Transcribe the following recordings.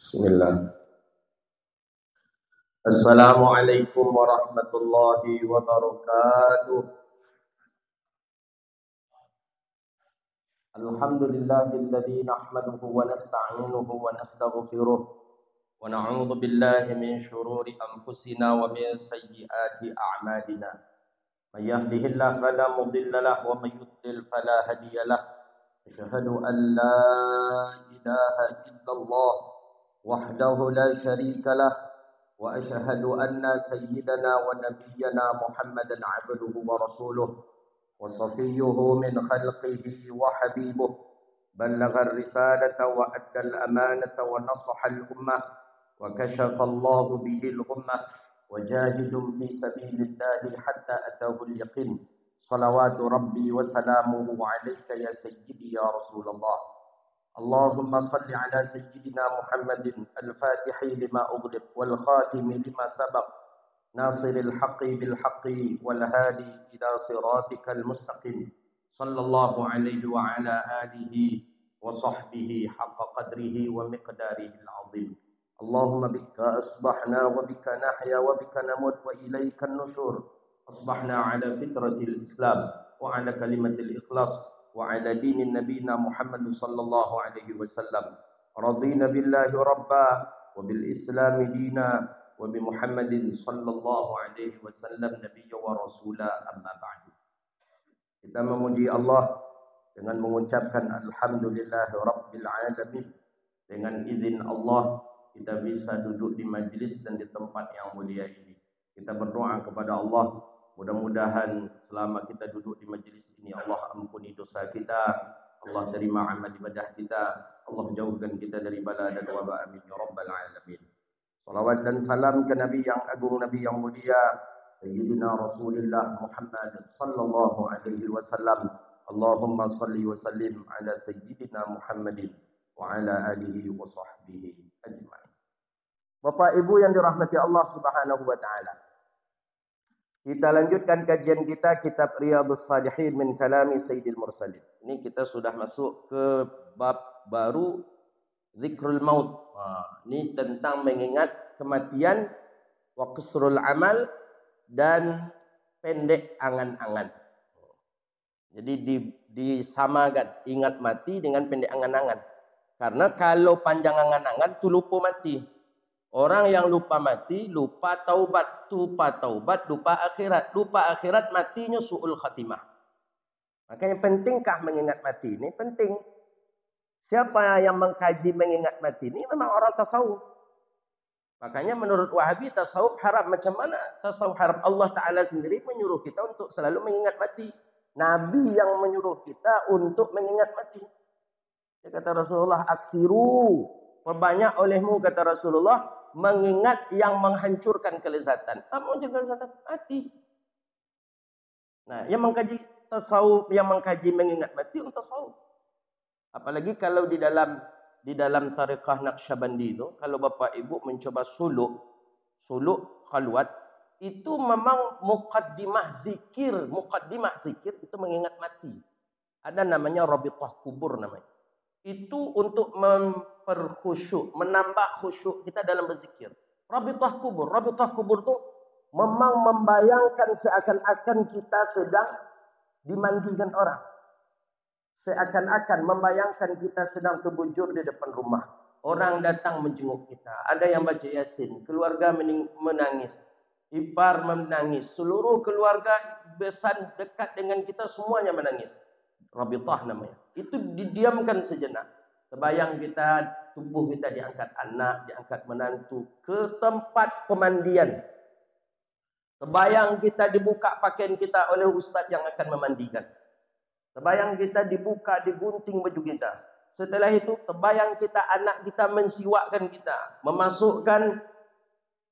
Bismillah. Assalamualaikum warahmatullahi wabarakatuh. Alhamdulillahilladzi nahmaduhu wa nasta'inuhu wa nastaghfiruh wa na'udzu billahi min shururi anfusina wa min sayyiati a'malina. May yahdihillahu fala mudilla lahu wa may yudlil fala hadiya lahu. Asyhadu an la ilaha illallah wahdahu la syarika lahu وأشهد أن سيدنا ونبينا محمدا عبده ورسوله وصفيه من خلقه وحبيبه بلغ الرسالة وأدى الأمانة ونصح الأمة وكشف الله به الغمة وجاهد في سبيل الله حتى أتاه اليقين صلوات ربي وسلامه عليك يا سيدي يا رسول الله. اللهم صل على سيدنا محمد الفاتح لما أغلق والخاتم لما سبق ناصر الحق بالحق والهادي إلى صراطك المستقيم صلى الله عليه وعلى آله وصحبه حق قدره ومقداره العظيم. اللهم بك أصبحنا وبك نحيا وبك نموت وإليك النشور. أصبحنا على فطرة الإسلام وعلى كلمة الإخلاص وعلى دين نبينا محمد صلى الله عليه وسلم. رضينا بالله ربا وبالإسلام دينا وبمحمد صلى الله عليه وسلم نبيا ورسولا. أما بعد. Kita memuji Allah dengan mengucapkan alhamdulillah rabbil alamin. Dengan izin Allah kita bisa duduk di majlis dan di tempat yang mulia ini. Kita berdoa kepada Allah, mudah-mudahan selama kita duduk di majlis ini Allah ampuni dosa kita, Allah terima amal ibadah kita, Allah jauhkan kita dari bala dan wabak, amin ya rabbal alamin. Salawat dan salam ke Nabi yang agung, Nabi yang mulia, Sayyidina Rasulullah Muhammad sallallahu alaihi wasallam. Allahumma salli wa sallim ala Sayyidina Muhammadin wa ala alihi wa sahbihi ajma'in. Bapak Ibu yang dirahmati Allah Subhanahu wa taala, kita lanjutkan kajian kita kitab Riyadhus Shalihin min kalami Sayyidil Mursalin. Ini kita sudah masuk ke bab baru, zikrul maut. Ini tentang mengingat kematian, wa qusrul amal, dan pendek angan-angan. Jadi disamakan ingat mati dengan pendek angan-angan. Karena kalau panjang angan-angan tu lupa mati. Orang yang lupa mati, lupa taubat, lupa akhirat. Lupa akhirat, matinya su'ul khatimah. Makanya pentingkah mengingat mati ini? Penting. Siapa yang mengkaji mengingat mati ini memang orang tasawuf. Makanya menurut Wahabi tasawuf haram. Macam mana tasawuf haram? Allah Ta'ala sendiri menyuruh kita untuk selalu mengingat mati. Nabi yang menyuruh kita untuk mengingat mati. Dia kata Rasulullah, aksiru, perbanyak olehmu, kata Rasulullah, mengingat yang menghancurkan kelezatan. Apa macam kelezatan? Mati. Nah, yang mengkaji tasawuf, yang mengkaji mengingat mati untuk tasawuf. Apalagi kalau di dalam tariqah Naqsyabandi itu, kalau Bapak Ibu mencoba suluk khalwat, itu memang muqaddimah zikir itu mengingat mati. Ada namanya rabithah kubur namanya. Itu untuk memperkhusyuk, menambah khusyuk kita dalam berzikir. Rabithah kubur itu memang membayangkan seakan-akan kita sedang dimandikan orang. Seakan-akan membayangkan kita sedang terbujur di depan rumah. Orang datang menjenguk kita. Ada yang baca Yasin, keluarga menangis, ipar menangis, seluruh keluarga besan dekat dengan kita semuanya menangis. Rabithah namanya. Itu didiamkan sejenak. Terbayang kita, tubuh kita diangkat anak, diangkat menantu ke tempat pemandian. Terbayang kita dibuka pakaian kita oleh ustaz yang akan memandikan. Terbayang kita dibuka, digunting baju kita. Setelah itu terbayang kita, anak kita mensiwakkan kita, memasukkan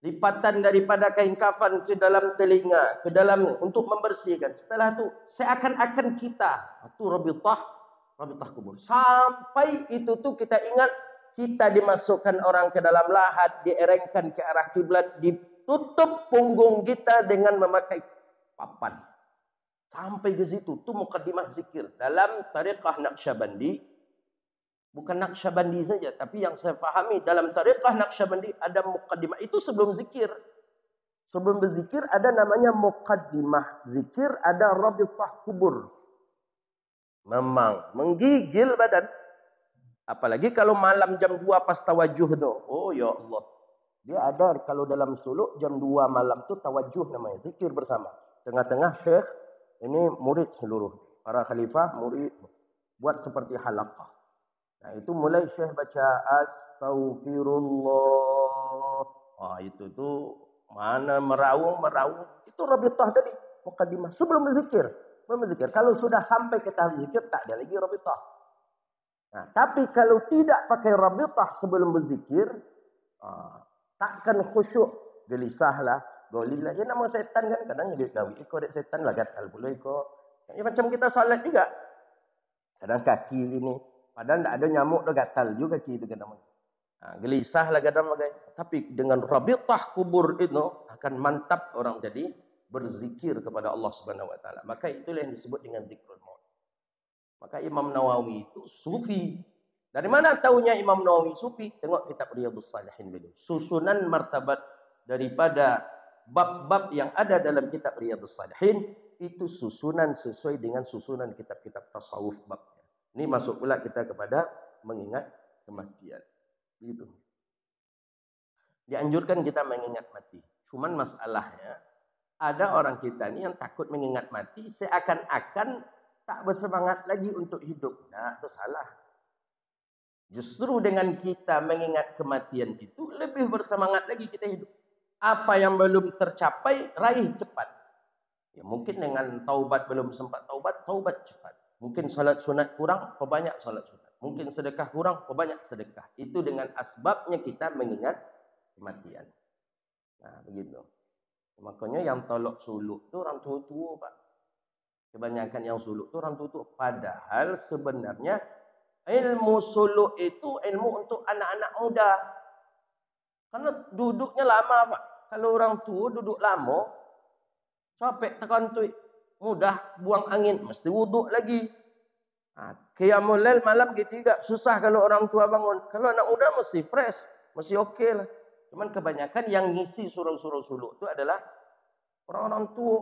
lipatan daripada kain kafan ke dalam telinga, ke dalam untuk membersihkan. Setelah itu seakan-akan kita, itu rabithah kubur. Sampai itu tuh kita ingat kita dimasukkan orang ke dalam lahat, dierengkan ke arah kiblat, ditutup punggung kita dengan memakai papan. Sampai ke situ, itu muqaddimah zikir dalam tariqah Naqsyabandi. Bukan Naqsyabandi saja, tapi yang saya pahami dalam tariqah Naqsyabandi ada muqaddimah. Itu sebelum zikir. Sebelum berzikir ada namanya muqaddimah. Zikir ada rabitah kubur. Memang menggigil badan. Apalagi kalau malam jam 2 pas tawajuh tu. Oh ya Allah. Dia ada kalau dalam suluk jam 2 malam tu tawajuh namanya. Zikir bersama. Tengah-tengah syekh. Ini murid seluruh. Para khalifah murid. Buat seperti halaqah. Nah itu mulai syekh baca astaghfirullah. Itu tu mana meraung. Itu rabitah tadi. Muqaddimah. Sebelum berzikir. Kalau sudah sampai ke tahap zikir tak ada lagi rabitah. Nah, tapi kalau tidak pakai rabitah sebelum berzikir, takkan khusyuk, gelisahlah, golillah. Ya nama setan kan, kadang dia gawi ikut setan lah kan, kalau boleh ikut. Ya, macam kita salat juga. Kadang kaki ini, padahal tak ada nyamuk dah gatal juga kaki itu kadang. Gelisahlah kadang bagai. Tapi dengan rabitah kubur itu akan mantap orang jadi berzikir kepada Allah Subhanahu Wa Taala. Maka itulah yang disebut dengan zikrul maut. Maka Imam Nawawi itu sufi. Dari mana tahunya Imam Nawawi sufi? Tengok kitab Riyadhus Shalihin dulu. Susunan martabat daripada bab-bab yang ada dalam kitab Riyadhus Shalihin itu susunan sesuai dengan susunan kitab-kitab tasawuf babnya. Ini masuk pula kita kepada mengingat kematian. Gitu. Dianjurkan kita mengingat mati. Cuman masalahnya ada orang kita ni yang takut mengingat mati seakan-akan tak bersemangat lagi untuk hidup. Nah, itu salah. Justru dengan kita mengingat kematian itu, lebih bersemangat lagi kita hidup. Apa yang belum tercapai, raih cepat. Ya, mungkin dengan taubat belum sempat taubat cepat. Mungkin salat sunat kurang, perbanyak salat sunat. Mungkin sedekah kurang, perbanyak sedekah. Itu dengan asbabnya kita mengingat kematian. Nah, begitu. Makanya yang tolok suluk itu orang tua-tua, Pak. Kebanyakan yang suluk itu orang tutup. Padahal sebenarnya ilmu suluk itu ilmu untuk anak-anak muda. Karena duduknya lama, Pak. Kalau orang tua duduk lama, capek terkantui. Mudah buang angin. Mesti wuduk lagi. Qiyamul lail malam gitu juga. Susah kalau orang tua bangun. Kalau anak muda mesti fresh. Mesti okey lah. Cuman kebanyakan yang ngisi surau-surau suluk itu adalah orang-orang tua.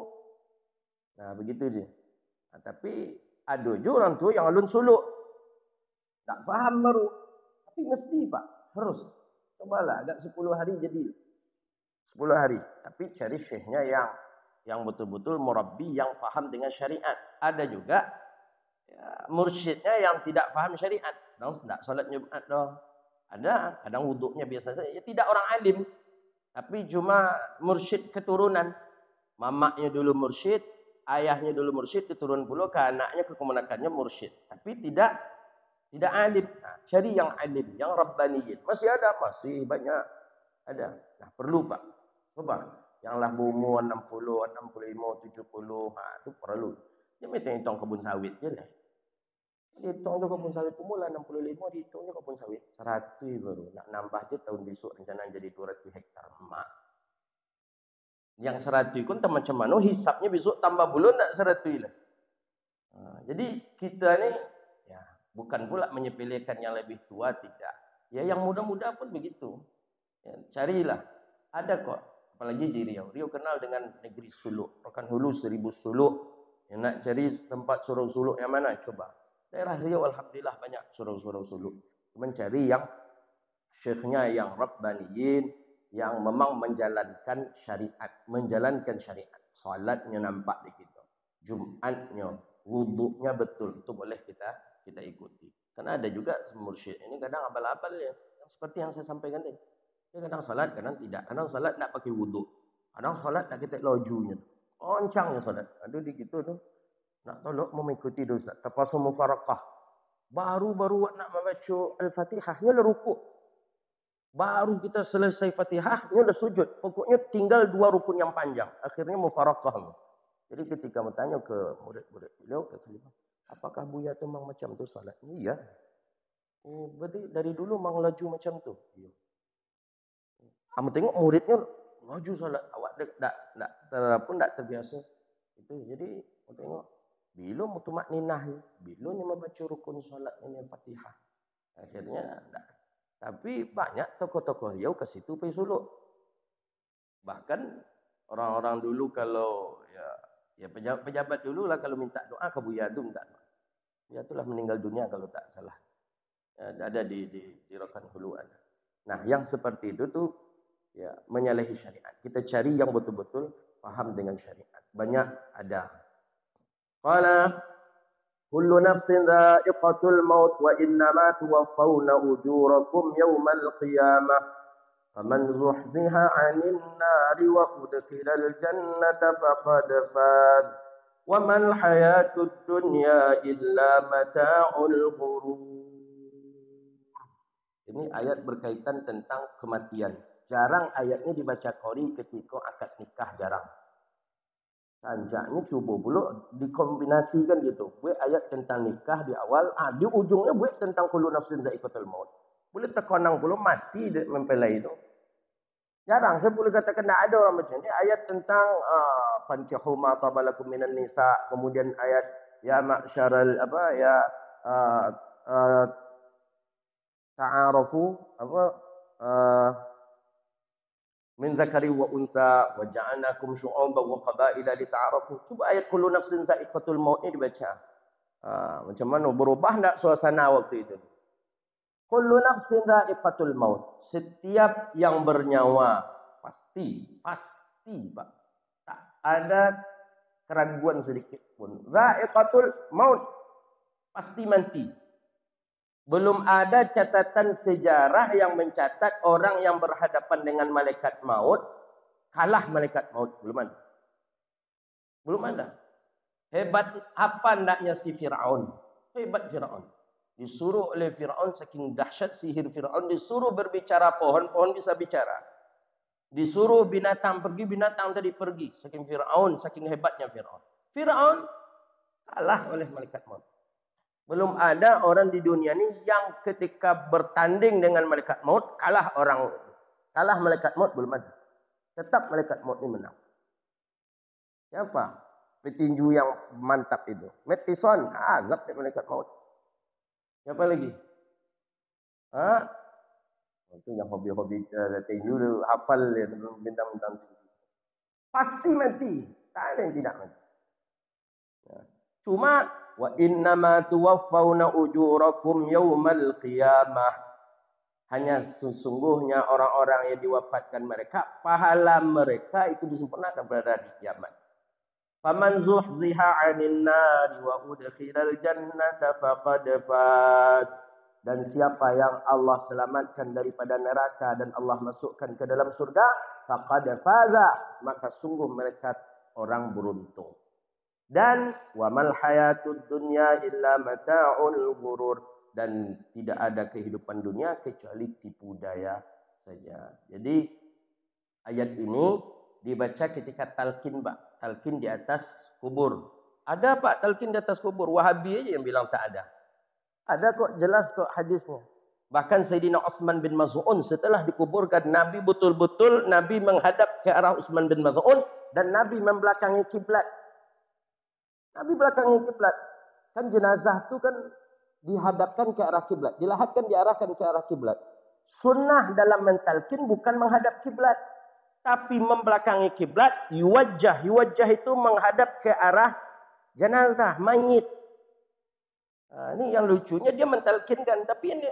Nah, begitu dia. Tapi ada juga orang tua yang alun suluk. Tak faham baru. Tapi mesti, Pak. Harus. Cobalah agak 10 hari jadi. 10 hari. Tapi cari syekhnya yang betul-betul murabbi yang faham dengan syariat. Ada juga ya, mursyidnya yang tidak faham syariat. Tak salat Jumat dah. Ada. Kadang wuduknya biasa saja. Ya, tidak orang alim. Tapi cuma mursyid keturunan. Mamaknya dulu mursyid, ayahnya dulu mursyid, keturunan pula ke anaknya, ke kemenakannya mursyid. Tapi tidak alim. Nah, cari yang alim, yang rabbaniyin. Masih ada, masih banyak. Ada. Nah, perlu, Pak. Coba. Yang lah berumur 60, 65, 70. Itu perlu. Dia hitung kebun sawit je lah. Dia hitung je kebun sawit pemula 65, dia hitung je kebun sawit. 100 baru. Nak nambah je tahun besok rencana jadi 200 hektar. Mak. Yang 100 pun macam mana hisapnya besok tambah bulan tak 100 lah. Jadi kita ni ya bukan pula menyepelekan yang lebih tua, tidak. Ya yang muda-muda pun begitu. Ya, carilah. Ada kok. Apalagi di Riau. Riau kenal dengan negeri suluk. Rokan Hulu 1000 suluk. Yang nak cari tempat surau suluk yang mana? Coba. Daerah Riau alhamdulillah banyak surau-surau suluk. Cuma cari yang syekhnya yang rabbaniyin, yang memang menjalankan syariat. Salatnya nampak di kita. Jumatnya, wuduknya betul. Itu boleh kita ikuti. Karena ada juga mursyid ini kadang abal-abal ya. Seperti yang saya sampaikan tadi. Dia kadang salat, kadang tidak. Kadang salat tak pakai wuduk. Kadang salat tak kita lajunya. Oncangnya salat. Ada di gitu tu. Nak tolong mengikuti dosa. Terpaksa mufarakah. Baru-baru nak membaca Al-Fatihah. Dia rukuk. Baru kita selesai Fatihah, dia dah sujud. Pokoknya tinggal 2 rukun yang panjang. Akhirnya mufarakah. Jadi ketika bertanya ke murid-murid beliau, kata dia, apakah Buya tu memang macam tu salat? Iya. Oh, berarti dari dulu memang laju macam tu? Iya. Kamu tengok muridnya laju salat. Awak pun tak terbiasa. Itu jadi, kamu tengok. Bila mutumak ninah, bila ni membaca rukun salat ini Fatihah. Akhirnya enggak. Tapi banyak tokoh-tokoh Riau ke situ pergi suluk. Bahkan orang-orang dulu kalau ya pejabat dulu lah kalau minta doa ke Buya Dum tak. Dia itulah meninggal dunia kalau tak salah. Ada di Rokan Hulu ada. Nah, yang seperti itu tuh ya menyalahi syariat. Kita cari yang betul-betul paham dengan syariat. Banyak ada. Qala kullu nafsin dha'iqatul maut wa innama tuwaffawna ujurakum yawmal qiyamah. Faman zuhziha 'anil nari wa udkhilal jannata faqad faz. Wa mal hayatud dunya illa mata'ul ghurur. Ini ayat berkaitan tentang kematian. Jarang ayatnya dibaca qori ketika akad nikah, jarang. Sanjaknya cuba pula dikombinasikan gitu. Buat ayat tentang nikah di awal, di ujungnya buat tentang kullu nafsin dha'iqatul maut. Boleh terkonang pula mati mempelai itu. Jarang saya boleh katakan tak ada orang macam ni. Ayat tentang fankihu ma tabalakum minan nisa, kemudian ayat ya ma'syaral ta'arafu min zakari wa unsa wa ja'alnakum syu'uban wa qabaila lita'arafu. Cuba ayat kullu nafsin dha'iqatul maut ni dibaca. Macam mana berubah tak suasana waktu itu? Kullu nafsin dha'iqatul maut. Setiap yang bernyawa pasti Pak. Tak ada keraguan sedikit pun. Dha'iqatul maut, pasti mati. Belum ada catatan sejarah yang mencatat orang yang berhadapan dengan malaikat maut kalah malaikat maut. Belum ada. Hebat apa hendaknya si Fir'aun. Hebat Fir'aun. Disuruh oleh Fir'aun, saking dahsyat sihir Fir'aun, disuruh berbicara pohon bisa bicara. Disuruh binatang pergi, binatang tadi pergi. Saking Fir'aun, saking hebatnya Fir'aun. Fir'aun kalah oleh malaikat maut. Belum ada orang di dunia ini yang ketika bertanding dengan malaikat maut kalah malaikat maut, belum ada. Tetap malaikat maut ini menang. Siapa petinju yang mantap itu? Matt Tyson, azab dari malaikat maut. Siapa lagi? Itu yang hobi-hobi tinju hafal ya, bintang-bintang tinggi. Pasti mati. Tak ada yang tidak mati. Ya. Cuma wa innama tuwaffawna ujurakum yawmal qiyamah. Hanya sesungguhnya orang-orang yang diwafatkan mereka, pahala mereka itu disempurnakan pada hari kiamat. Faman zuhziha 'anil nari wa udkhilal jannata faqad faz. Dan siapa yang Allah selamatkan daripada neraka dan Allah masukkan ke dalam surga, faqad faza, maka sungguh mereka orang beruntung. Dan wa mal hayatud dunya illa mata'ul ghurur, dan tidak ada kehidupan dunia kecuali tipu daya saja. Jadi ayat ini dibaca ketika talqin, Pak. Talqin di atas kubur. Ada Pak talqin di atas kubur? Wahabi aja yang bilang tak ada. Ada kok, jelas kok hadisnya. Bahkan Sayyidina Utsman bin Maz'un setelah dikuburkan, Nabi betul-betul Nabi menghadap ke arah Utsman bin Maz'un dan Nabi membelakangi kiblat. Nabi belakangi kiblat. Kan jenazah itu kan dihadapkan ke arah kiblat, dilahatkan diarahkan ke arah kiblat. Sunnah dalam mentalkin bukan menghadap kiblat, tapi membelakangi kiblat. Yuwajjah itu menghadap ke arah jenazah, mayit. Ini yang lucunya, dia mentalkinkan, tapi ini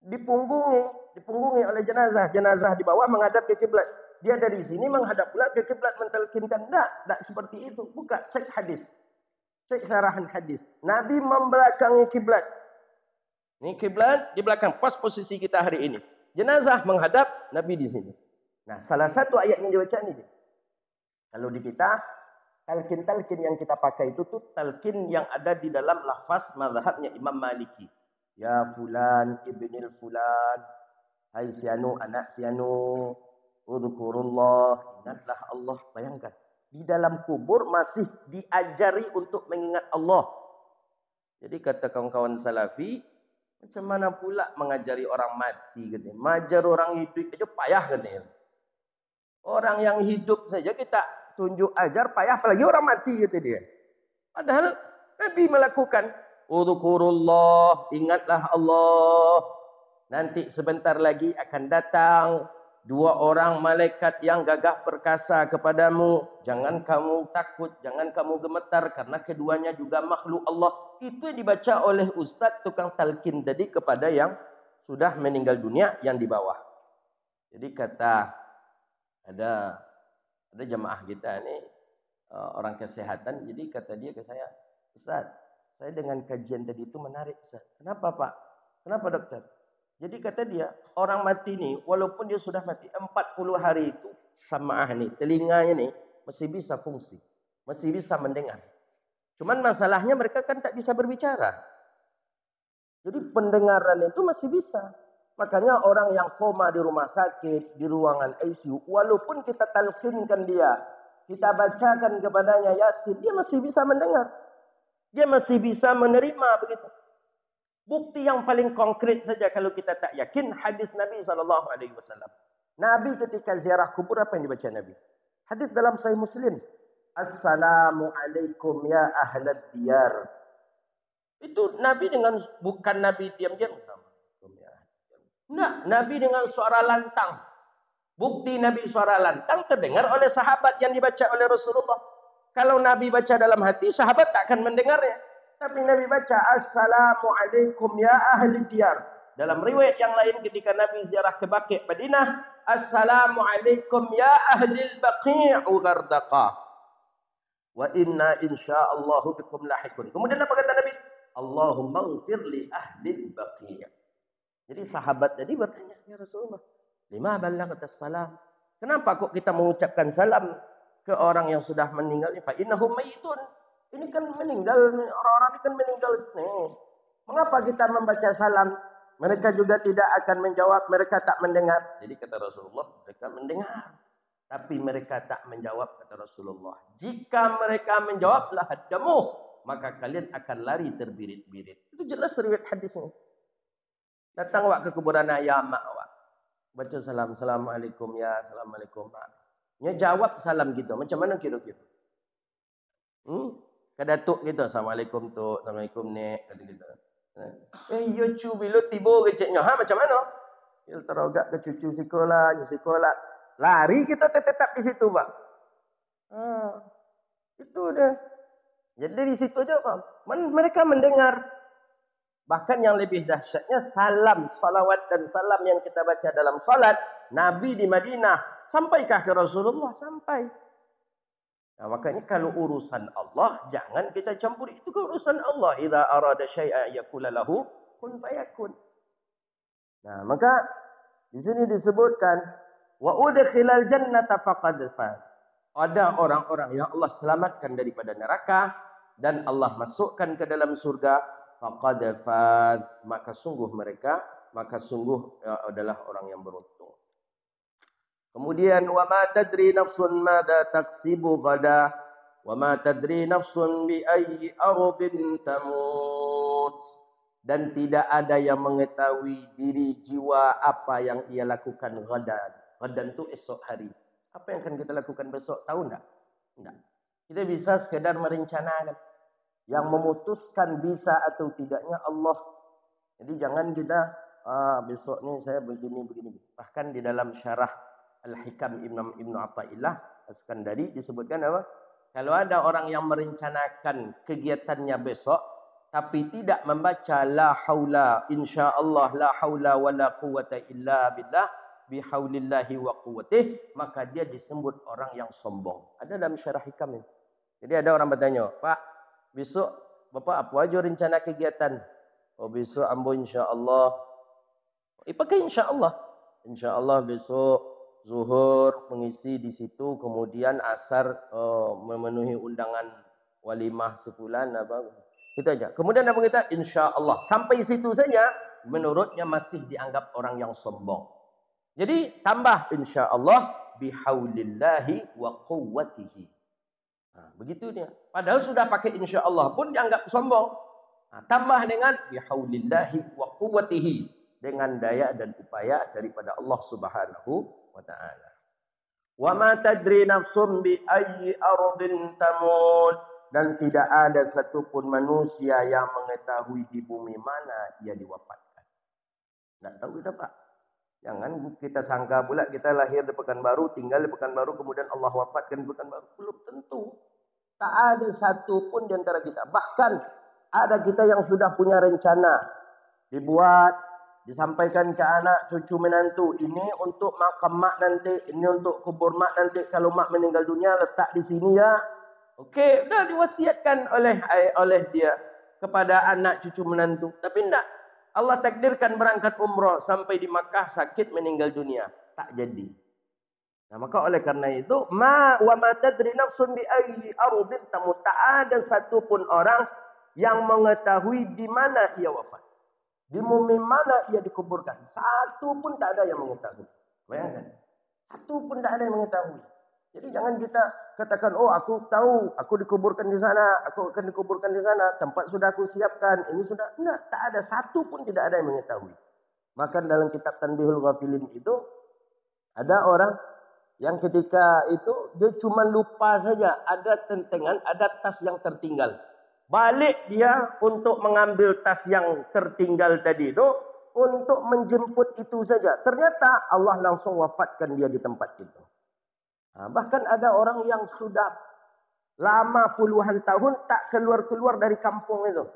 dipunggungi oleh jenazah. Jenazah di bawah menghadap ke kiblat. Dia dari sini menghadap pula ke kiblat mentalkinkan. Tak seperti itu. Buka, cek hadis. Cek syarahan hadis. Nabi membelakangi kiblat. Ini kiblat di belakang, pas posisi kita hari ini. Jenazah menghadap, Nabi di sini. Nah, salah satu ayat yang dibaca ini. Kalau di kita, talqin yang kita pakai itu tuh talqin yang ada di dalam lafaz mazhabnya Imam Maliki. Ya fulan ibnil fulan, hai sianu anak sianu, udzukurullah, ingatlah Allah. Bayangkan, di dalam kubur masih diajari untuk mengingat Allah. Jadi kata kawan-kawan salafi, macam mana pula mengajari orang mati katanya. Mengajar orang hidup aja payah katanya. Orang yang hidup saja kita tunjuk ajar payah, apalagi orang mati kata dia. Padahal Nabi melakukan. Udhkurullah, ingatlah Allah. Nanti sebentar lagi akan datang dua orang malaikat yang gagah perkasa kepadamu. Jangan kamu takut, jangan kamu gemetar karena keduanya juga makhluk Allah. Itu dibaca oleh ustaz tukang talqin tadi kepada yang sudah meninggal dunia yang di bawah. Jadi kata ada jamaah kita ini orang kesehatan, jadi kata dia ke saya, Ustaz, saya dengan kajian tadi itu menarik, Ustaz. Kenapa Pak? Kenapa dokter? Jadi kata dia, orang mati ni, walaupun dia sudah mati 40 hari itu, samaah ni, telinganya ni, masih bisa fungsi. Masih bisa mendengar. Cuman masalahnya mereka kan tak bisa berbicara. Jadi pendengaran itu masih bisa. Makanya orang yang koma di rumah sakit, di ruangan ICU, walaupun kita talqinkan dia, kita bacakan kepadanya Yasin, dia masih bisa mendengar. Dia masih bisa menerima begitu. Bukti yang paling konkret saja kalau kita tak yakin, hadis Nabi SAW. Nabi ketika ziarah kubur, apa yang dibaca Nabi? Hadis dalam Sahih Muslim. Assalamualaikum ya ahlad diyar. Itu Nabi dengan, bukan Nabi diam-diam. Nah, Nabi dengan suara lantang. Bukti Nabi suara lantang terdengar oleh sahabat yang dibaca oleh Rasulullah. Kalau Nabi baca dalam hati, sahabat tak akan mendengarnya. Tapi Nabi baca, Assalamualaikum ya ahli diyar. Dalam riwayat yang lain ketika Nabi ziarah ke Baqi' Madinah, Assalamualaikum ya ahli al-Baqi' Ghardaqa. Wa inna insya'allahu bikum lahikun. Kemudian apa kata Nabi? Allahumma ghfir li ahli al-Baqi'. Jadi sahabat tadi bertanya, ya Rasulullah, lima ballagta salam. Kenapa kok kita mengucapkan salam ke orang yang sudah meninggal? Fa innahum mayitun. Ini kan meninggal, orang-orang ini kan meninggal. Mengapa kita membaca salam? Mereka juga tidak akan menjawab, mereka tak mendengar. Jadi kata Rasulullah, mereka mendengar. Tapi mereka tak menjawab, kata Rasulullah. Jika mereka menjawab, lahaddamu, maka kalian akan lari terbirit-birit. Itu jelas riwayat hadisnya. Datang wak ke kuburan ayah mak wak. Baca salam, Assalamualaikum ya, Assalamualaikum mak. Nya jawab salam gitu, macam mana kira-kira? Kadatuk gitu, Assalamualaikum tu, Assalamualaikum nek, kata gitu. Yo cu bilo tibo keceknya, macam mana? Ya terogak ke cucu sekolah, lari kita tetap di situ, Pak. Itu dia. Jadi di situ aja, Pak. Mereka mendengar. Bahkan yang lebih dahsyatnya salam, salawat dan salam yang kita baca dalam salat Nabi di Madinah, sampaikah ke Rasulullah? Sampai. Nah, makanya kalau urusan Allah jangan kita campur, itu ke urusan Allah. Idza arada syai'an yaqula lahu kun fayakun. Nah, maka di sini disebutkan wa udkhilal jannata faqad faz. Ada orang-orang yang Allah selamatkan daripada neraka dan Allah masukkan ke dalam surga, faqad faz, maka sungguh mereka adalah orang yang beruntung. Kemudian wa ma tadri nafsun madza taksibu ghadan wa ma tadri nafsun bi ayyi ardin tamut. Dan tidak ada yang mengetahui diri jiwa apa yang ia lakukan ghadan. Ghadan itu esok hari. Apa yang akan kita lakukan besok, tahu enggak? Enggak. Kita bisa sekedar merencanakan. Yang memutuskan bisa atau tidaknya Allah. Jadi jangan kita besok ni saya begini. Bahkan di dalam syarah Al-Hikam Ibnu Athaillah As-Skandari disebutkan apa? Kalau ada orang yang merencanakan kegiatannya besok tapi tidak membaca la haula insyaallah la haula wala quwata illa billah bihaulillahi wa quwwatih, maka dia disebut orang yang sombong. Ada dalam syarah Hikam ini. Jadi ada orang bertanya, "Pak, besok Bapak apa aja rencana kegiatan?" "Oh, besok ambo insyaallah." Pakai insyaallah. Insyaallah besok zuhur mengisi di situ, kemudian asar memenuhi undangan walimah sebulan apa. Itu aja. Kemudian apa kita? Insyaallah. Sampai situ saja menurutnya masih dianggap orang yang sombong. Jadi tambah insyaallah bihaulillahi wa quwwatihi. Nah, begitu dia. Padahal sudah pakai insyaallah pun dianggap sombong. Nah, tambah dengan bihaulillahi wa quwwatihi, dengan daya dan upaya daripada Allah Subhanahu wa ta'ala. Wa ma tadri nafsun bi ayyi ardin tamut. dan tidak ada satupun manusia yang mengetahui di bumi mana ia diwafatkan. Tidak tahu kita Pak. Jangan kita sangka pula kita lahir di Pekanbaru, tinggal di Pekanbaru, kemudian Allah wafatkan di Pekanbaru. Belum tentu. Tak ada satupun di antara kita. Bahkan ada kita yang sudah punya rencana. Dibuat, disampaikan ke anak, cucu menantu. Ini untuk makam mak nanti, ini untuk kubur mak nanti. Kalau mak meninggal dunia, letak di sini ya. Okey, dah diwasiatkan oleh dia kepada anak cucu menantu. Tapi tidak. Allah takdirkan berangkat umrah sampai di Makkah sakit meninggal dunia. Tak jadi. Nah, maka oleh karena itu, ma tadri nafsun bi ayyi ardin tamut. Tak ada satupun orang yang mengetahui di mana ia wafat. Di bumi mana ia dikuburkan. Satu pun tak ada yang mengetahui. Bayangkan. Satu pun tak ada yang mengetahui. Jadi jangan kita katakan, oh aku tahu, aku dikuburkan di sana, aku akan dikuburkan di sana, tempat sudah aku siapkan, ini sudah. Tidak, tak ada satu pun tidak ada yang mengetahui. Maka dalam kitab Tanbihul Ghafilin itu, ada orang yang ketika itu, dia cuma lupa saja, ada tentengan, ada tas yang tertinggal. Balik dia untuk mengambil tas yang tertinggal tadi itu, untuk menjemput itu saja. Ternyata Allah langsung wafatkan dia di tempat itu. Bahkan ada orang yang sudah lama puluhan tahun tak keluar-keluar dari kampung itu.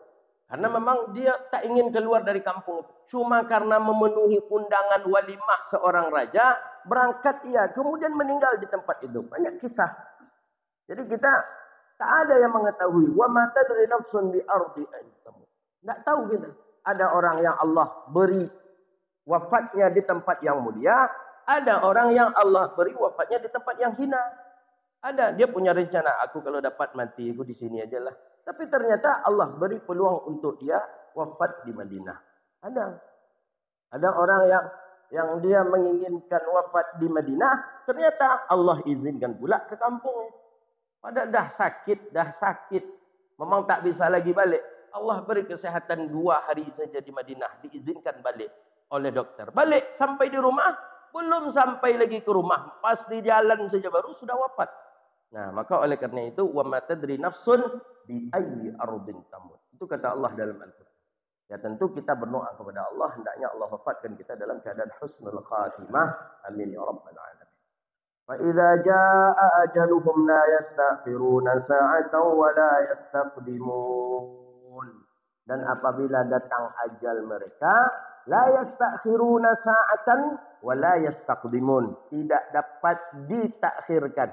Karena memang dia tak ingin keluar dari kampung itu. Cuma karena memenuhi undangan walimah seorang raja, berangkat ia, kemudian meninggal di tempat itu. Banyak kisah. Jadi kita tak ada yang mengetahui. Wa ma tadri nafsun bi ardi ayyatamut. Tak tahu kita. Ada orang yang Allah beri wafatnya di tempat yang mulia. Ada orang yang Allah beri wafatnya di tempat yang hina. Ada, dia punya rencana. Aku kalau dapat mati, aku di sini aja lah. Tapi ternyata Allah beri peluang untuk dia wafat di Madinah. Ada. Ada orang yang dia menginginkan wafat di Madinah. Ternyata Allah izinkan pula ke kampung. Padahal dah sakit. Memang tak bisa lagi balik. Allah beri kesehatan 2 hari saja di Madinah. Diizinkan balik oleh dokter. Balik sampai di rumah. Belum sampai lagi ke rumah. Pas di jalan saja baru sudah wafat. Nah, maka oleh karena itu, wa ma tadri nafsun bi ayyi ardin tamut. Itu kata Allah dalam Al-Quran. Ya tentu kita berdoa kepada Allah. Hendaknya Allah wafatkan kita dalam keadaan husnul khatimah. Amin ya rabbal alamin. Fa idza jaa ajaluhum la yastakhiruna sa'atan wa la yastaqdimun. Dan apabila datang ajal mereka, la yastakhiruna sa'atan wa la yastaqdimun. Tidak dapat ditakhirkan.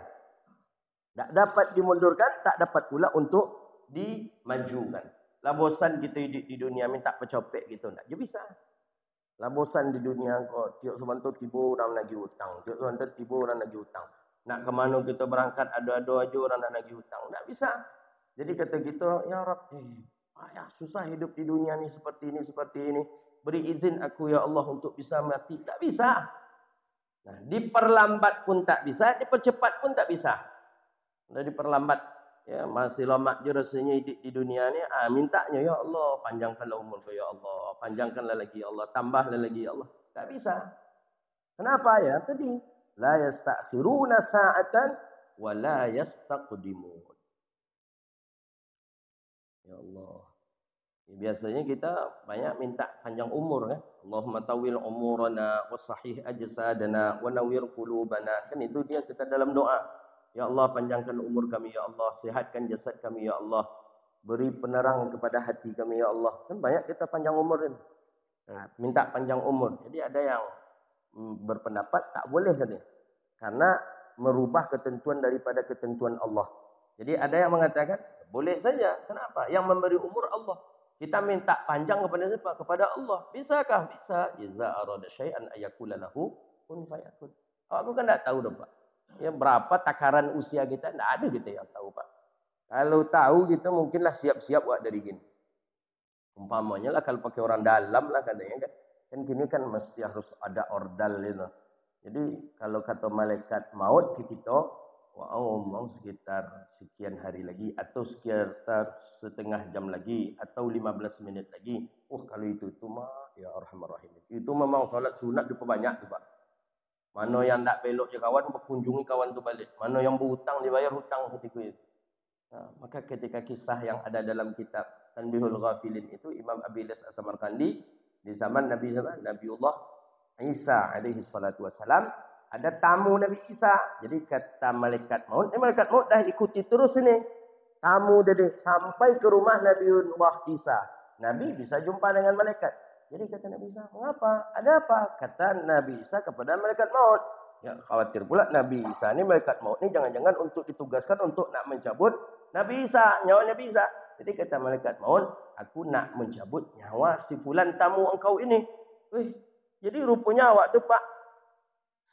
Tak dapat dimundurkan, tak dapat pula untuk dimajukan. Lah bosan kita hidup di dunia minta pecopek gitu. Tak je bisa. Lah bosan di dunia kau tiap sebentar tiba orang lagi hutang. Tiap sebentar tiba orang lagi hutang. Nak ke mana kita berangkat ada-ada aja orang nak lagi hutang. Tak bisa. Jadi kata kita, ya Rabb, susah hidup di dunia ni seperti ini. Beri izin aku ya Allah untuk bisa mati. Tak bisa. Nah, diperlambat pun tak bisa, dipercepat pun tak bisa. Dah diperlambat. Ya, masih lama je rasanya hidup di dunia ni. Mintanya ya Allah, panjangkanlah umur ya Allah, panjangkanlah lagi ya Allah, tambahlah lagi ya Allah. Tak bisa. Kenapa ya? Tadi la yastakhiruna sa'atan wa la yastaqdimun. Ya Allah. Biasanya kita banyak minta panjang umur kan. Allahumma tawil umurana wa sahih ajsadana wa nawwir qulubana. Kan itu dia kita dalam doa. Ya Allah, panjangkan umur kami ya Allah, sihatkan jasad kami ya Allah, beri penerang kepada hati kami ya Allah. Kan banyak kita panjang umur kan. Nah, minta panjang umur. Jadi ada yang berpendapat tak boleh katanya. Karena merubah ketentuan daripada ketentuan Allah. Jadi ada yang mengatakan boleh saja. Kenapa? Yang memberi umur Allah. Kita minta panjang kepada siapa? Kepada Allah. Bisakah? Bisa. Iza arada syai'an ayakula lahu kun fayakun. Aku kan tak tahu dah Pak. Ya berapa takaran usia kita? Tak ada kita yang tahu Pak. Kalau tahu kita mungkinlah siap-siap buat dari gini. Umpamanya lah kalau pakai orang dalam lah katanya kan. Kan gini kan mesti harus ada ordal itu. Jadi kalau kata malaikat maut ke kita, mau sekitar sekian hari lagi atau sekitar setengah jam lagi atau 15 menit lagi. Kalau itu mah ya Arhamar Rahim. Itu memang solat sunat diperbanyak tu Pak. Mana yang tak belok je kawan, berkunjungi kawan tu balik. Mana yang berhutang dibayar hutang ketika itu. Maka ketika kisah yang ada dalam kitab Tanbihul Ghafilin itu Imam Abi Ilyas As-Samarqandi di zaman Nabiullah Isa alaihi salatu wassalam, ada tamu Nabi Isa. Jadi kata malaikat maut, malaikat maut dah ikuti terus ini. Tamu dia sampai ke rumah Nabiullah Isa. Nabi bisa jumpa dengan malaikat. Jadi kata Nabi Isa, mengapa? Ada apa? Kata Nabi Isa kepada malaikat maut. Ya, khawatir pula Nabi Isa ini, malaikat maut ini jangan-jangan untuk ditugaskan untuk nak mencabut Nabi Isa, nyawa Nabi Isa. Jadi kata malaikat maut, aku nak mencabut nyawa si fulan tamu engkau ini. Jadi rupanya awak tu Pak,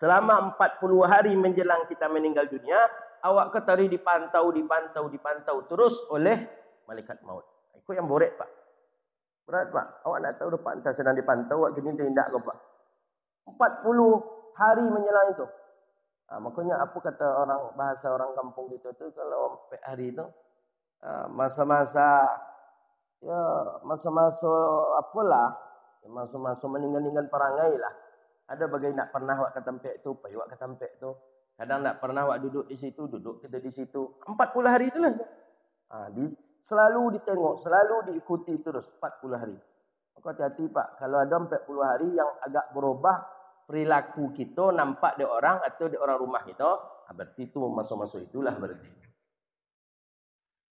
selama 40 hari menjelang kita meninggal dunia, awak ketari dipantau terus oleh malaikat maut. Itu yang borek Pak. Berat Pak. Awak nak tahu depan tak sedang dipantau, awak kini tindak ke Pak. 40 hari menjelang itu. Makanya apa kata bahasa orang kampung gitu tu, kalau sampai hari itu masa-masa apalah, masa-masa meninggal perangai lah. Ada bagai nak pernah awak ke tempat tu, pergi awak ke tempat tu. Kadang nak pernah awak duduk di situ, duduk kita di situ. 40 hari itulah. Selalu ditengok, selalu diikuti terus 40 hari. Maka hati-hati Pak, kalau ada 40 hari yang agak berubah perilaku kita, nampak dia orang atau dia orang rumah kita, berarti itu masuk-masuk itulah berarti.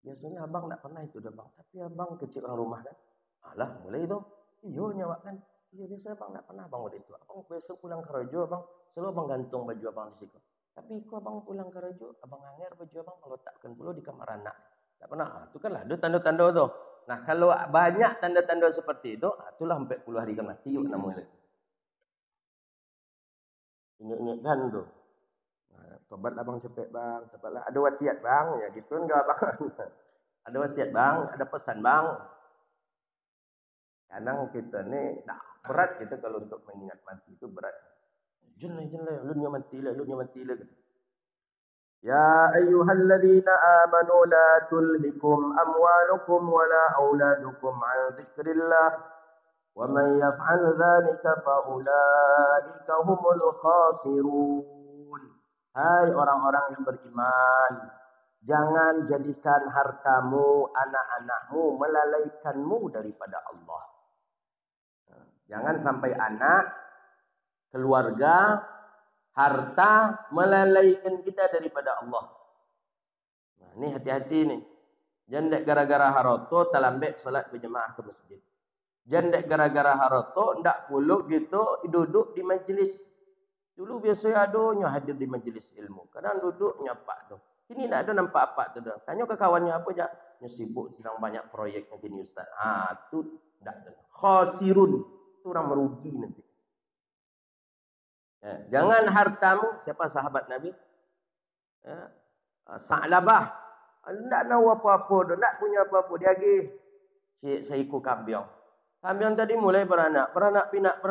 Biasanya abang tak pernah itu dah bang, tapi abang kecil orang rumah kan. Alah, mulai itu. Iyo nyawa kan. Iya biasa abang tak pernah abang waktu itu. Abang besok pulang kerja abang, selalu abang gantung baju abang di situ. Tapi kalau abang pulang kerja, abang anger baju abang kalau takkan pula di kamar anak. Tak pernah. Itu kan lah, ada tanda-tanda tu. Nah, kalau banyak tanda-tanda seperti itu, itulah 40 hari kan mati yuk namanya. Ingat-ingat kan tu. Tobat abang cepet bang, cepatlah. Ada wasiat bang, ya gitu enggak bang. Ada wasiat bang, ada pesan bang. Kadang kita ni tak berat kita kalau untuk mengingat mati itu berat. Jangan, lu mati lah. Ya ayyuhalladzina amanu la tulhikum amwalukum wala auladukum an dzikrillah. Wa man yaf'al dzalika fa ulaika humul khasirun. Hai orang-orang yang beriman, jangan jadikan hartamu, anak-anakmu melalaikanmu daripada Allah. Jangan sampai anak, keluarga, harta melalaikan kita daripada Allah. Nah, ini hati-hati nih. Jangan gara-gara haroto talambek salat berjemaah ke masjid. Jangan gara-gara haroto ndak puluk gitu duduk di majlis. Dulu biasa adonya hadir di majlis ilmu. Kadang duduk nyapa tu. Ini tak ada nampak apa tu dah. Tanya ke kawannya apa aja. Nya sibuk sedang banyak proyek nanti ni ustaz. Tu tak ada. Khasirun. Itu orang merugi nanti. Jangan hartamu. Siapa sahabat Nabi? Sa'labah. Tak tahu apa-apa. Tak punya apa-apa. Dia pergi. Seekor kambing. Kambing tadi mulai beranak pinak.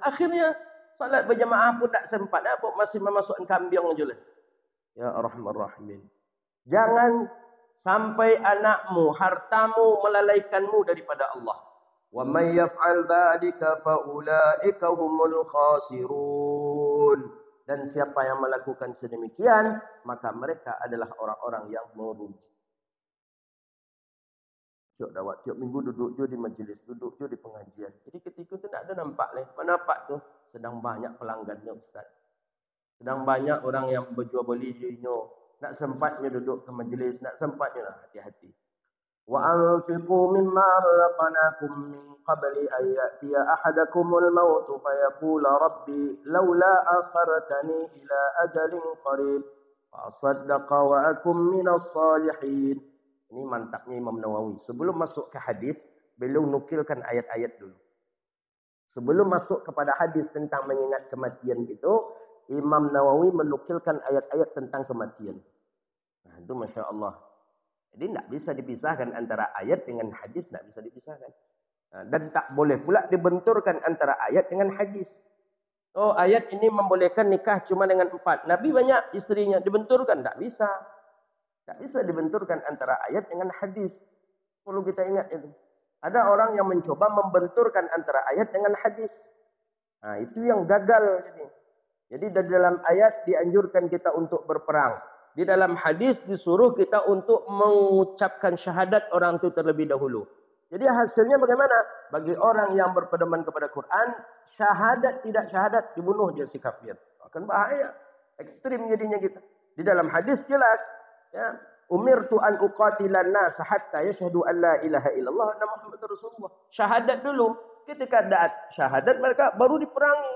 Akhirnya salat berjamaah pun tak sempat. Apa masih memasukkan kambing je lah. Ya Rahman Rahimin. Jangan sampai anakmu, hartamu melalaikanmu daripada Allah. Wa may yaf'al dzalika fa ulaika humul khasirun. Dan siapa yang melakukan sedemikian, maka mereka adalah orang-orang yang merugi. Tiap minggu duduk je di majlis, duduk je di pengajian. Jadi ketika tu tak ada nampak leh. Mana nampak tu? Sedang banyak pelanggannya ustaz. Sedang banyak orang yang berjual beli dinyo. Nak sempatnya duduk ke majlis, nak sempatnya lah, hati-hati. Wa anfiqu mimma razaqnakum min qabli an ya'tiya ahadakumul maut fa yaqula rabbi laula akhartani ila ajalin qarib fa asaddaqa wa akum minas salihin. Ini mantapnya Imam Nawawi. Sebelum masuk ke hadis, beliau nukilkan ayat-ayat dulu. Sebelum masuk kepada hadis tentang mengingat kematian itu, Imam Nawawi menukilkan ayat-ayat tentang kematian. Nah, itu Masya Allah. Jadi tidak bisa dipisahkan antara ayat dengan hadis, tidak bisa dipisahkan. Nah, dan tak boleh pula dibenturkan antara ayat dengan hadis. Oh, ayat ini membolehkan nikah cuma dengan 4. Nabi banyak istrinya, dibenturkan, tidak bisa. Tak bisa dibenturkan antara ayat dengan hadis. Perlu kita ingat itu. Ada orang yang mencoba membenturkan antara ayat dengan hadis. Nah, itu yang gagal. Jadi dalam ayat dianjurkan kita untuk berperang. Di dalam hadis disuruh kita untuk mengucapkan syahadat orang itu terlebih dahulu. Jadi hasilnya bagaimana? Bagi orang yang berpedoman kepada Quran, syahadat tidak syahadat, dibunuh dia si kafir. Akan bahaya. Ekstrim jadinya kita. Di dalam hadis jelas, ya, umirtu an uqatilan nas hatta yashhadu an la ilaha illallah wa anna muhammadar rasulullah. Syahadat dulu. Ketika ada syahadat mereka baru diperangi.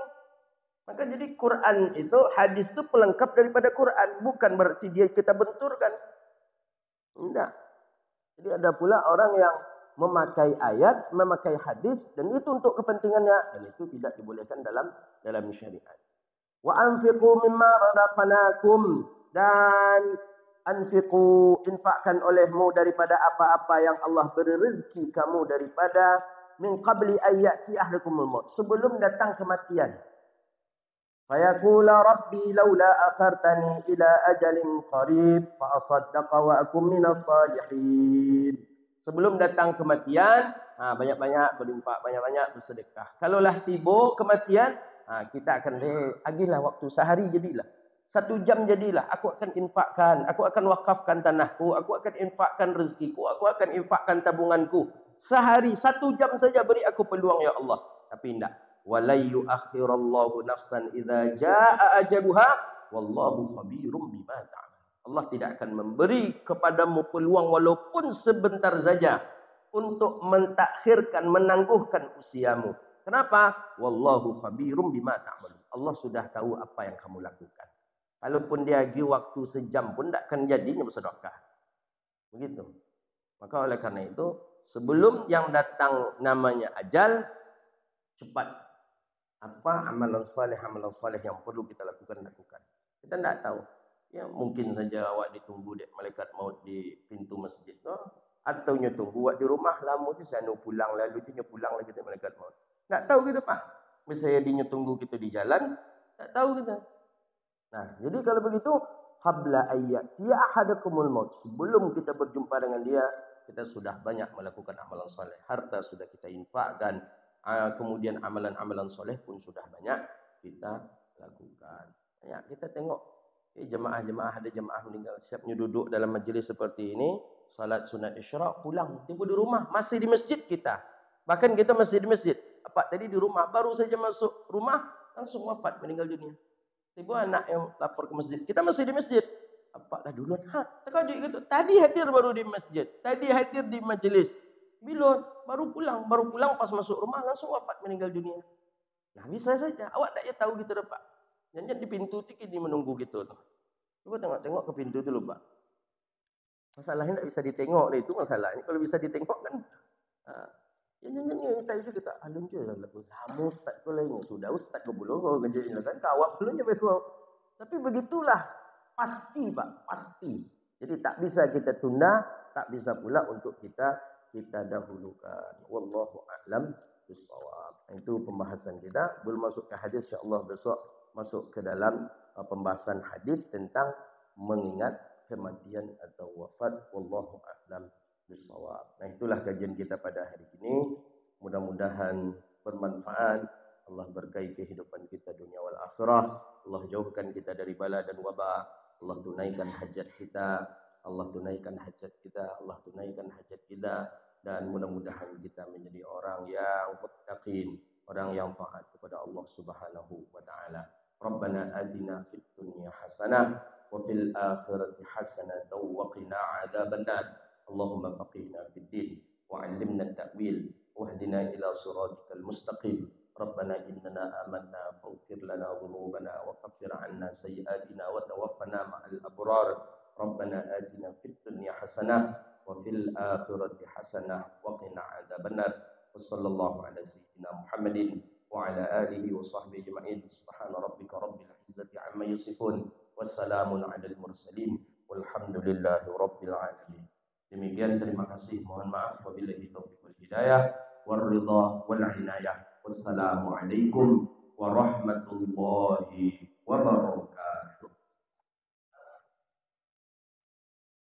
Maka jadi Quran itu, hadis itu pelengkap daripada Quran. Bukan berarti dia kita benturkan. Tidak. Jadi ada pula orang yang memakai ayat, memakai hadis, dan itu untuk kepentingannya. Dan itu tidak dibolehkan dalam syariat. Wa anfiqu mimma razaqnakum. Dan anfiqu, infakkan olehmu daripada apa-apa yang Allah beri rezeki kamu daripada min qabli ayyati ahlikumul maut. Sebelum datang kematian. Fayaqula rabbi laula akhartani ila ajalin qarib fa asaddaqa wa akum minas salihin. Sebelum datang kematian, banyak-banyak berinfak, banyak-banyak bersedekah. Kalaulah tiba kematian, kita akan agilah waktu sehari jadilah. 1 jam jadilah. Aku akan infakkan, aku akan wakafkan tanahku, aku akan infakkan rezekiku, aku akan infakkan tabunganku. Sehari 1 jam saja beri aku peluang ya Allah. Tapi tidak. وَلَنْ يُؤَخِّرَ اللَّهُ نَفْسًا إِذَا جَاءَ أَجَلُهَا وَاللَّهُ خَبِيرٌ بِمَا تَعْمَلُونَ. Allah tidak akan memberi kepadamu peluang walaupun sebentar saja untuk mentakhirkan, menangguhkan usiamu. Kenapa? Wallahu khabirum bima ta'malun. Allah sudah tahu apa yang kamu lakukan. Kalaupun dia bagi waktu sejam pun tak akan jadinya bersedekah. Begitu. Maka oleh karena itu, sebelum yang datang namanya ajal, cepat. Apa amalan saleh yang perlu kita lakukan. Kita tidak tahu. Ya mungkin saja awak ditunggu dek malaikat maut di pintu masjid, atau tunggu awak di rumah lama tu sana pulang lalu tu pulang lagi dek malaikat maut. Tak tahu kita Pak. Misalnya dia tunggu kita di jalan, tak tahu kita. Nah, jadi kalau begitu qabla ayyati ahadakumul maut, sebelum kita berjumpa dengan dia, kita sudah banyak melakukan amalan saleh. Harta sudah kita infakkan. Kemudian amalan-amalan soleh pun sudah banyak kita lakukan. Ya, kita tengok jemaah-jemaah, ada jemaah meninggal siapnya duduk dalam majlis seperti ini, salat sunat isyraq, pulang, tiba di rumah, masih di masjid kita. Bahkan kita masih di masjid. Apa tadi di rumah, baru saja masuk rumah langsung wafat, meninggal dunia. Tiba anak yang lapor ke masjid, kita masih di masjid. Apa dah duluan? Terkejut gitu. Tadi hadir baru di masjid, tadi hadir di majlis. Bila baru pulang pas masuk rumah langsung wafat, meninggal dunia. Nah bisa saja. Awak tak ya tahu gitu Pak. Jangan di pintu tu kita menunggu gitu. Coba tengok ke pintu dulu Pak. Masalahnya tak bisa ditengok itu masalahnya. Kalau bisa ditengok kan. Jangan kita alun je lah. Lama ustaz tu lain. Sudah ustaz ke bulu kau kerjain kan. Kawak dulunya betul. Tapi begitulah. Pasti Pak. Pasti. Jadi tak bisa kita tunda. Tak bisa pula untuk kita dahulukan. Wallahu a'lam bishawab. Itu pembahasan kita. Belum masuk ke hadis, insya-Allah besok masuk ke dalam pembahasan hadis tentang mengingat kematian atau wafat. Wallahu a'lam bishawab. Nah, itulah kajian kita pada hari ini. Mudah-mudahan bermanfaat. Allah berkahi kehidupan kita dunia wal akhirah. Allah jauhkan kita dari bala dan wabak. Allah tunaikan hajat kita. Allah tunaikan hajat kita. Allah tunaikan hajat kita. Dan mudah-mudahan kita menjadi orang yang muttaqin, orang yang taat kepada Allah Subhanahu wa taala. Rabbana atina fid dunya hasanah wa fil akhirati hasanah wa qina adzabannar. Allahumma faqihna fid din wa 'allimna at-ta'wil wahdina ila siratikal mustaqim. Rabbana innana amanna faghfir lana dhunubana wa kaffir 'anna sayyi'atina wa tawaffana ma'al abrar. Rabbana atina fid dunya hasanah وفي الآخرة حسنة وقنا عذاب النار وصلى الله على سيدنا محمد وعلى آله وصحبه أجمعين سبحان ربك رب العزة عما يصفون والسلام على المرسلين والحمد لله رب العالمين. Demikian, terima kasih, mohon maaf, wabillahi taufiq wal hidayah wal ridha wal inayah. Wassalamualaikum warahmatullahi wabarakatuh.